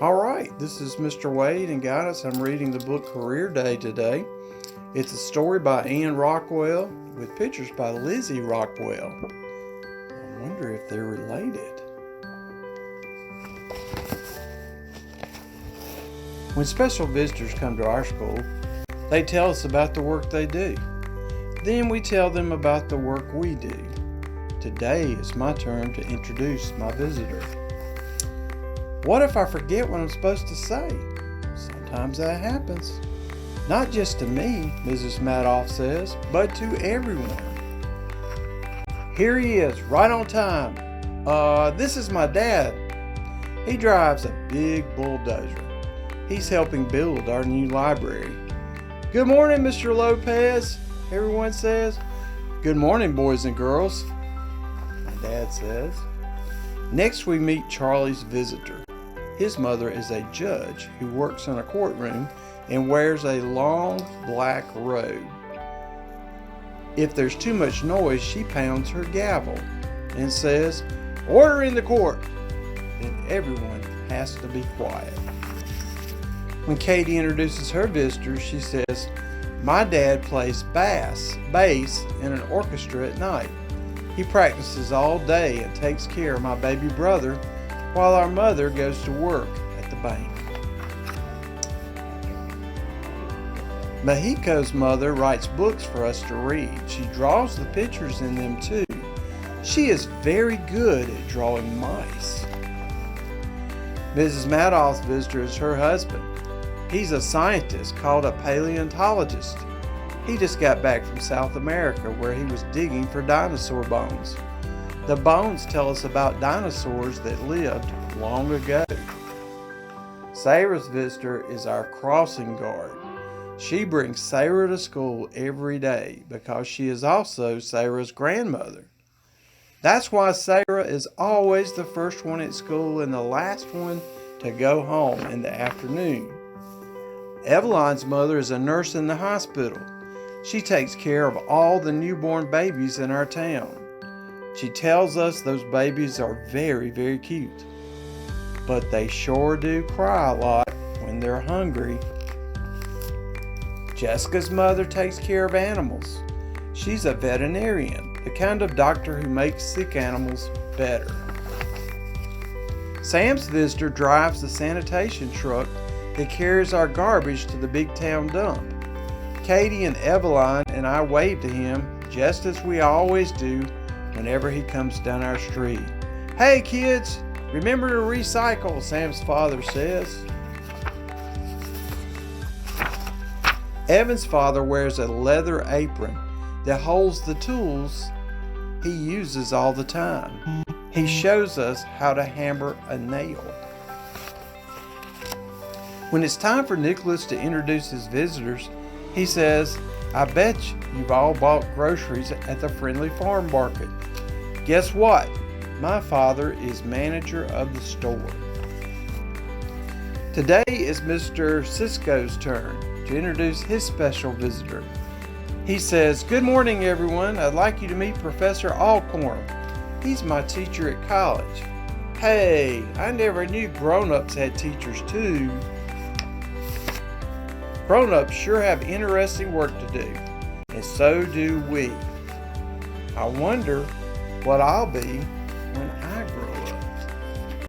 All right, this is Mr. Wade, and guys, I'm reading the book Career Day today. It's a story by Anne Rockwell with pictures by Lizzie Rockwell. I wonder if they're related. When special visitors come to our school, they tell us about the work they do. Then we tell them about the work we do. Today is my turn to introduce my visitor. What if I forget what I'm supposed to say? Sometimes that happens. Not just to me, Mrs. Madoff says, but to everyone. Here he is, right on time. This is my dad. He drives a big bulldozer. He's helping build our new library. Good morning, Mr. Lopez, everyone says. Good morning, boys and girls, my dad says. Next we meet Charlie's visitor. His mother is a judge who works in a courtroom and wears a long black robe. If there's too much noise, she pounds her gavel and says, "Order in the court." Then everyone has to be quiet. When Katie introduces her visitors, she says, "My dad plays bass in an orchestra at night. He practices all day and takes care of my baby brother while our mother goes to work at the bank." Mahiko's mother writes books for us to read. She draws the pictures in them too. She is very good at drawing mice. Mrs. Madoff's visitor is her husband. He's a scientist called a paleontologist. He just got back from South America where he was digging for dinosaur bones. The bones tell us about dinosaurs that lived long ago. Sarah's visitor is our crossing guard. She brings Sarah to school every day because she is also Sarah's grandmother. That's why Sarah is always the first one at school and the last one to go home in the afternoon. Eveline's mother is a nurse in the hospital. She takes care of all the newborn babies in our town. She tells us those babies are very, very cute, but they sure do cry a lot when they're hungry. Jessica's mother takes care of animals. She's a veterinarian, the kind of doctor who makes sick animals better. Sam's visitor drives the sanitation truck that carries our garbage to the big town dump. Katie and Eveline and I wave to him just as we always do whenever he comes down our street. "Hey kids, remember to recycle," Sam's father says. Evan's father wears a leather apron that holds the tools he uses all the time. He shows us how to hammer a nail. When it's time for Nicholas to introduce his visitors, he says, "I bet you've all bought groceries at the Friendly Farm Market. Guess what? My father is manager of the store." Today is Mr. Cisco's turn to introduce his special visitor. He says, "Good morning, everyone. I'd like you to meet Professor Alcorn. He's my teacher at college." Hey, I never knew grown-ups had teachers too. Grown-ups sure have interesting work to do, and so do we. I wonder what I'll be